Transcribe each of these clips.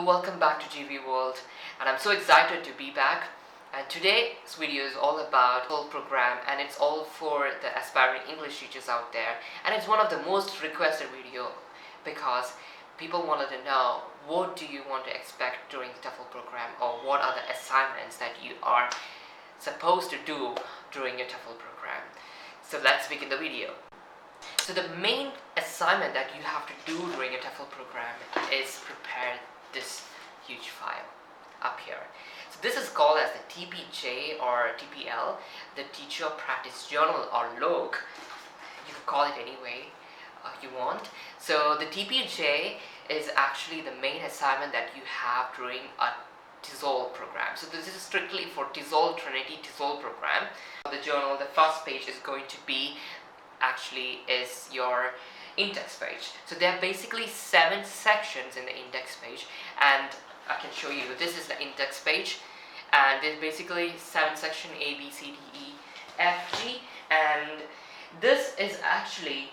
welcome back to GV World, and I'm so excited to be back. And today's video is all about the whole program, and it's all for the aspiring English teachers out there. And it's one of the most requested video because people wanted to know what do you want to expect during the TOEFL program, or what are the assignments that you are supposed to do during your TOEFL program. So let's begin the video. So the main assignment that you have to do during a TOEFL program is prepare this huge file up here. So this is called as the TPJ or TPL, the Teacher Practice Journal or log. You can call it any way you want. So the TPJ is actually the main assignment that you have during a TESOL program. So this is strictly for TESOL Trinity TESOL program. The journal, the first page is going to be is your index page. So there are basically 7 sections in the index page, and I can show you. This is the index page, and there's basically 7 sections: A, B, C, D, E, F, G, and this is actually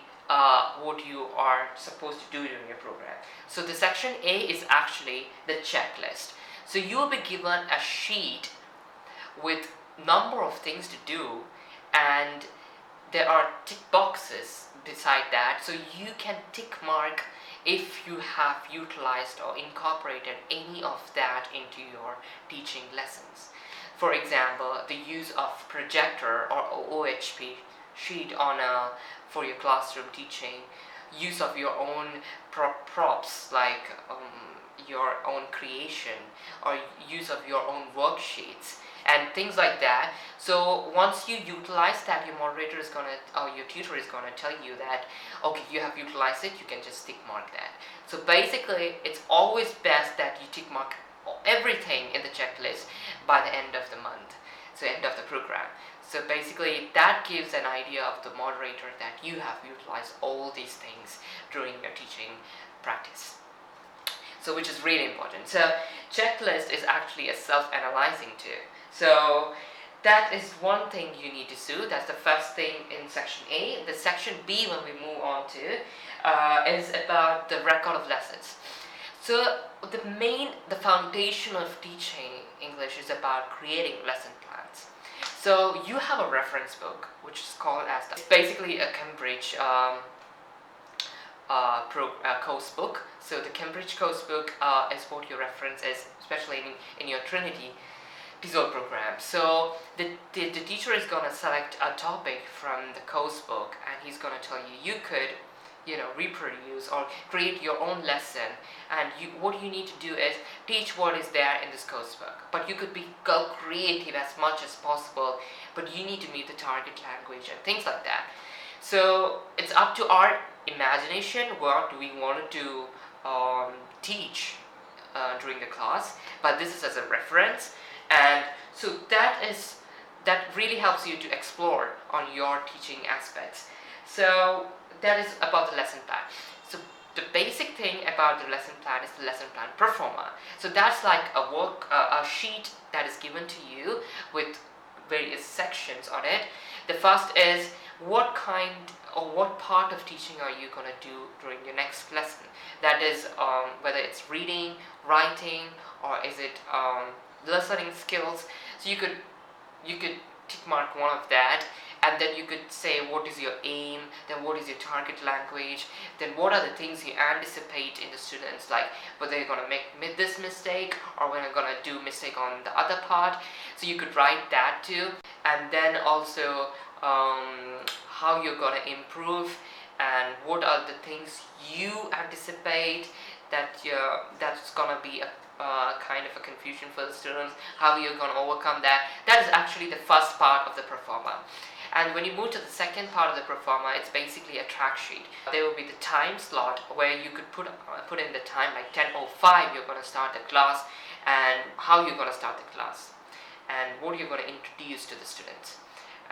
what you are supposed to do during your program. So the section A is actually the checklist. So you will be given a sheet with number of things to do, and there are tick boxes beside that, so you can tick mark if you have utilized or incorporated any of that into your teaching lessons. For example, the use of projector or OHP sheet for your classroom teaching, use of your own props like your own creation, or use of your own worksheets and things like that. So once you utilize that, your moderator is gonna, or your tutor is gonna tell you that, okay, you have utilized it, you can just tick mark that. So basically, it's always best that you tick mark everything in the checklist by the end of the month, so end of the program. So basically, that gives an idea of the moderator that you have utilized all these things during your teaching practice. So which is really important. So checklist is actually a self-analyzing too. So that is one thing you need to do. That's the first thing in section A. The section B, when we move on to, is about the record of lessons. So the foundation of teaching English is about creating lesson plans. So you have a reference book, which is called as it's basically a Cambridge course book. So the Cambridge course book is what your reference is, especially in your Trinity TESOL program. So the teacher is going to select a topic from the course book, and he's going to tell you could reproduce or create your own lesson, and what you need to do is teach what is there in this course book, but you could go creative as much as possible, but you need to meet the target language and things like that. So it's up to our imagination what we wanted to teach during the class, but this is as a reference, and so that really helps you to explore on your teaching aspects. So that is about the lesson plan. So the basic thing about the lesson plan is the lesson plan performer. So that's like a sheet that is given to you with various sections on it. The first is what kind or what part of teaching are you going to do during your next lesson. That is whether it's reading, writing, or is it listening skills. So you could tick mark one of that, and then you could say what is your aim, then what is your target language, then what are the things you anticipate in the students, like whether they're going to make this mistake or when they're going to do mistake on the other part. So you could write that too, and then also how you're going to improve, and what are the things you anticipate that's going to be a kind of a confusion for the students, how you're going to overcome that. That is actually the first part of the performer. And when you move to the second part of the performer, it's basically a track sheet. There will be the time slot where you could put in the time, like 10:05 you're going to start the class, and how you're going to start the class, and what you're going to introduce to the students,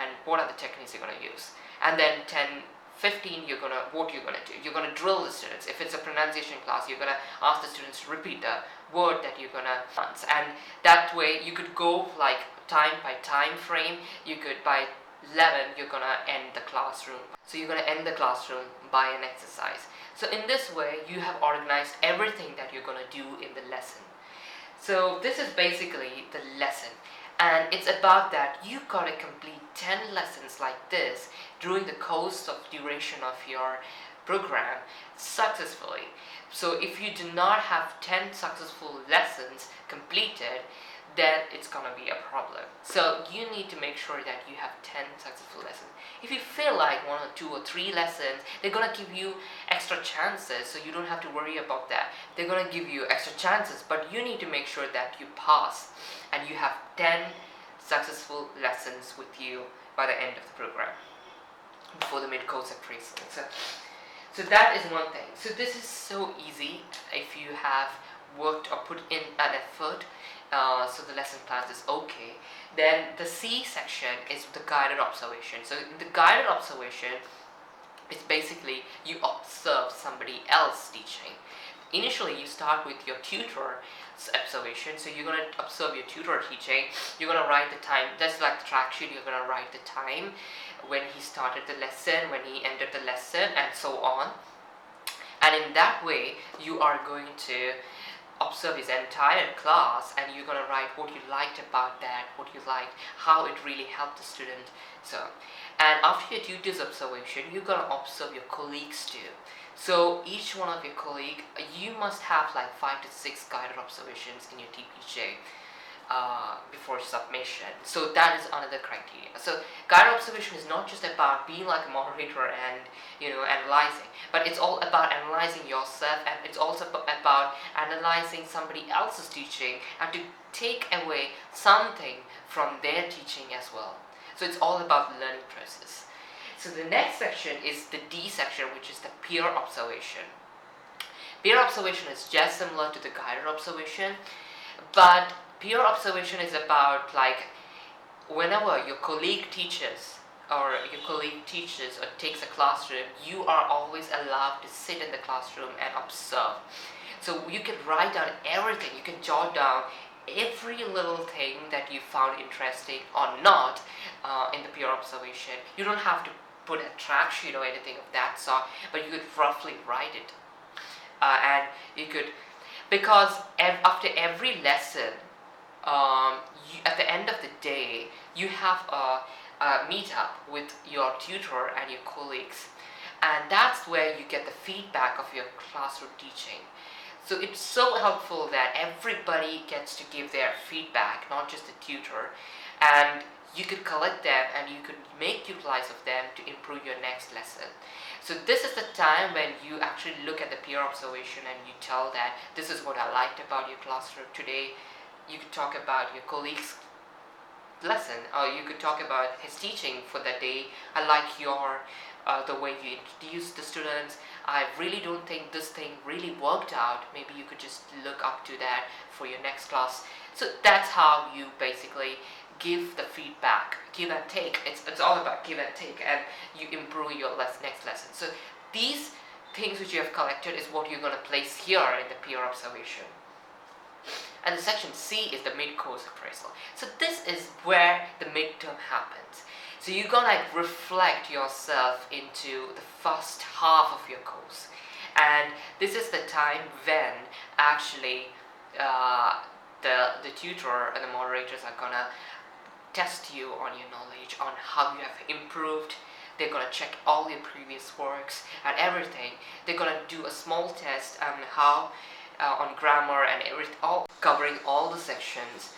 and what are the techniques you're going to use. And then 10:15 what you're going to do. You're going to drill the students. If it's a pronunciation class, you're going to ask the students to repeat the word that you're going to pronounce, and that way you could go like time by time frame. You could by 11 you're gonna end the classroom. So you're gonna end the classroom by an exercise. So in this way you have organized everything that you're gonna do in the lesson. So this is basically the lesson, and it's about that you gotta complete 10 lessons like this during the course of duration of your program successfully. So if you do not have 10 successful lessons completed, then it's gonna be a problem. So you need to make sure that you have 10 successful lessons. If you feel like 1 or 2 or 3 lessons, they're gonna give you extra chances, so you don't have to worry about that. They're gonna give you extra chances, but you need to make sure that you pass and you have 10 successful lessons with you by the end of the program before the mid-course appraisal. So that is one thing. So this is so easy if you have worked or put in an effort. So the lesson plans is okay. Then the C section is the guided observation. So in the guided observation, it's basically you observe somebody else teaching. Initially, you start with your tutor's observation. So you're gonna observe your tutor teaching. You're gonna write the time. Just like the track sheet, you're gonna write the time, when he started the lesson, when he ended the lesson, and so on. And in that way, you are going to observe his entire class, and you're going to write what you liked about that, what you liked, how it really helped the student. So, and after your tutor's observation, you're going to observe your colleagues too. So each one of your colleague, you must have like 5 to 6 guided observations in your TPJ before submission. So that is another criteria. So guided observation is not just about being like a moderator and analyzing, but it's all about analyzing yourself, and it's also about analyzing somebody else's teaching and to take away something from their teaching as well. So it's all about the learning process. So the next section is the D section, which is the peer observation. Peer observation is just similar to the guided observation, but peer observation is about like whenever your colleague teaches or takes a classroom, you are always allowed to sit in the classroom and observe. So you can write down everything, you can jot down every little thing that you found interesting or not in the peer observation. You don't have to put a track sheet or anything of that sort, but you could roughly write it. And you could, because after every lesson, at the end of the day, you have a meetup with your tutor and your colleagues, and that's where you get the feedback of your classroom teaching. So it's so helpful that everybody gets to give their feedback, not just the tutor, and you could collect them and you could make utilize of them to improve your next lesson. So this is the time when you actually look at the peer observation and you tell that this is what I liked about your classroom today. You could talk about your colleague's lesson, or you could talk about his teaching for that day. I like your the way you introduced the students. I really don't think this thing really worked out. Maybe you could just look up to that for your next class. So that's how you basically give the feedback, give and take. It's all about give and take, and you improve your next lesson. So these things which you have collected is what you're going to place here in the peer observation. And the section C is the mid-course appraisal. So this is where the midterm happens. So you're gonna reflect yourself into the first half of your course, and this is the time when actually the tutor and the moderators are gonna test you on your knowledge, on how you have improved. They're gonna check all your previous works and everything. They're gonna do a small test on how on grammar and everything, all covering all the sections,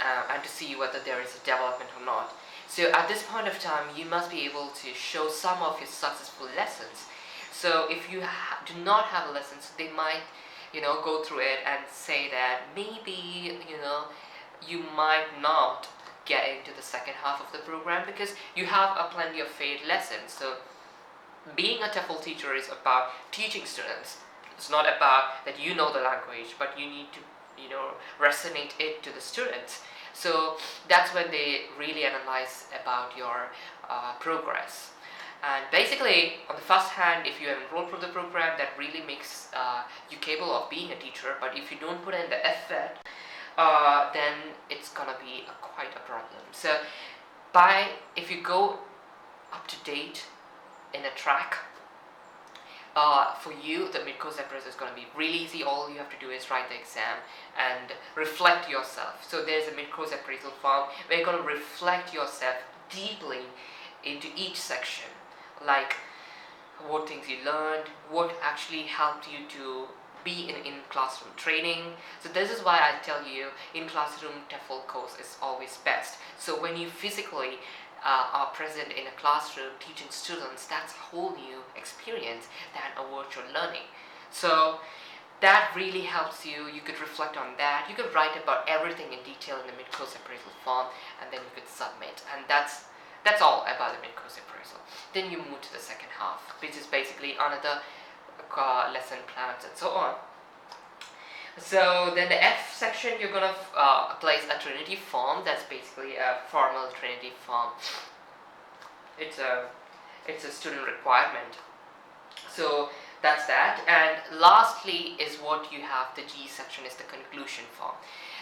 and to see whether there is a development or not. So at this point of time, you must be able to show some of your successful lessons. So if you do not have lessons, they might, go through it and say that maybe, you might not get into the second half of the program because you have a plenty of failed lessons. So being a TEFL teacher is about teaching students. It's not about that you know the language, but you need to, resonate it to the students. So that's when they really analyze about your progress. And basically, on the first hand, if you have enrolled for the program, that really makes you capable of being a teacher. But if you don't put in the effort, then it's gonna be quite a problem. So if you go up to date in a track, for you, the mid-course appraisal is going to be really easy. All you have to do is write the exam and reflect yourself. So there's a mid-course appraisal form where you're going to reflect yourself deeply into each section, like what things you learned, what actually helped you to be in classroom training. So this is why I tell you in classroom TEFL course is always best. So when you physically are present in a classroom teaching students, that's a whole new experience than a virtual learning. So that really helps you. You could reflect on that. You could write about everything in detail in the mid-course appraisal form, and then you could submit. And that's all about the mid-course appraisal. Then you move to the second half, which is basically another lesson plans and so on. So then the F section, you're gonna place a Trinity form. That's basically a formal Trinity form. It's a student requirement. So that's that. And lastly is what you have, the G section is the conclusion form.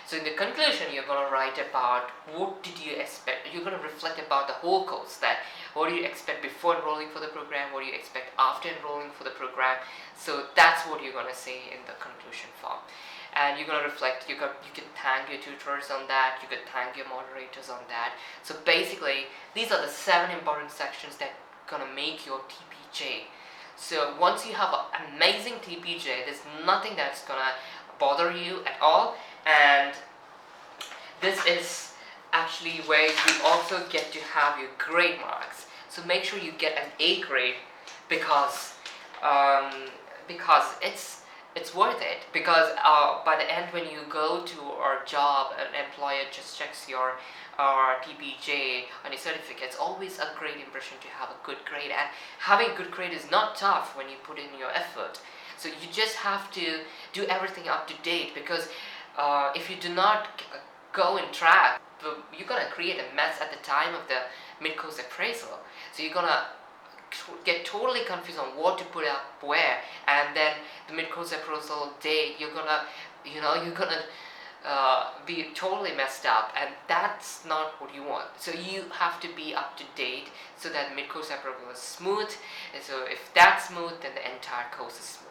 So in the conclusion, you're going to write about what did you expect. You're going to reflect about the whole course, that what do you expect before enrolling for the program, what do you expect after enrolling for the program. So that's what you're going to say in the conclusion form. And you're going to reflect, you can thank your tutors on that, you can thank your moderators on that. So basically, these are the 7 important sections that are going to make your TPJ. So once you have an amazing TPJ, there's nothing that's going to bother you at all. And this is actually where you also get to have your grade marks. So make sure you get an A grade because it's worth it. Because by the end, when you go to our job, an employer just checks your TPJ on your certificate. It's always a great impression to have a good grade, and having a good grade is not tough when you put in your effort. So you just have to do everything up to date, because if you do not go in track, you're gonna create a mess at the time of the mid-course appraisal. So you're gonna get totally confused on what to put up where, and then the mid-course appraisal day, you're gonna be totally messed up, and that's not what you want. So you have to be up to date so that mid-course appraisal is smooth. And so if that's smooth, then the entire course is smooth.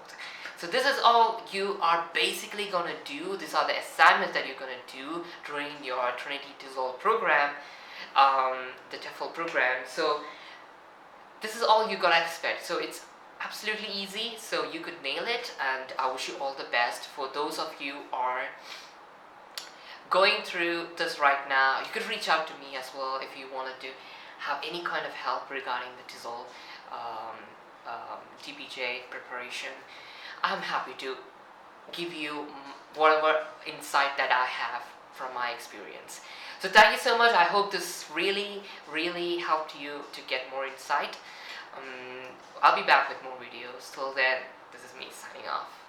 So this is all you are basically going to do. These are the assignments that you're going to do during your Trinity TESOL program, the TEFL program. So this is all you're going to expect. So it's absolutely easy. So you could nail it, and I wish you all the best. For those of you who are going through this right now, you could reach out to me as well if you wanted to have any kind of help regarding the TESOL TPJ preparation. I'm happy to give you whatever insight that I have from my experience. So thank you so much. I hope this really helped you to get more insight. I'll be back with more videos. Till then, this is me signing off.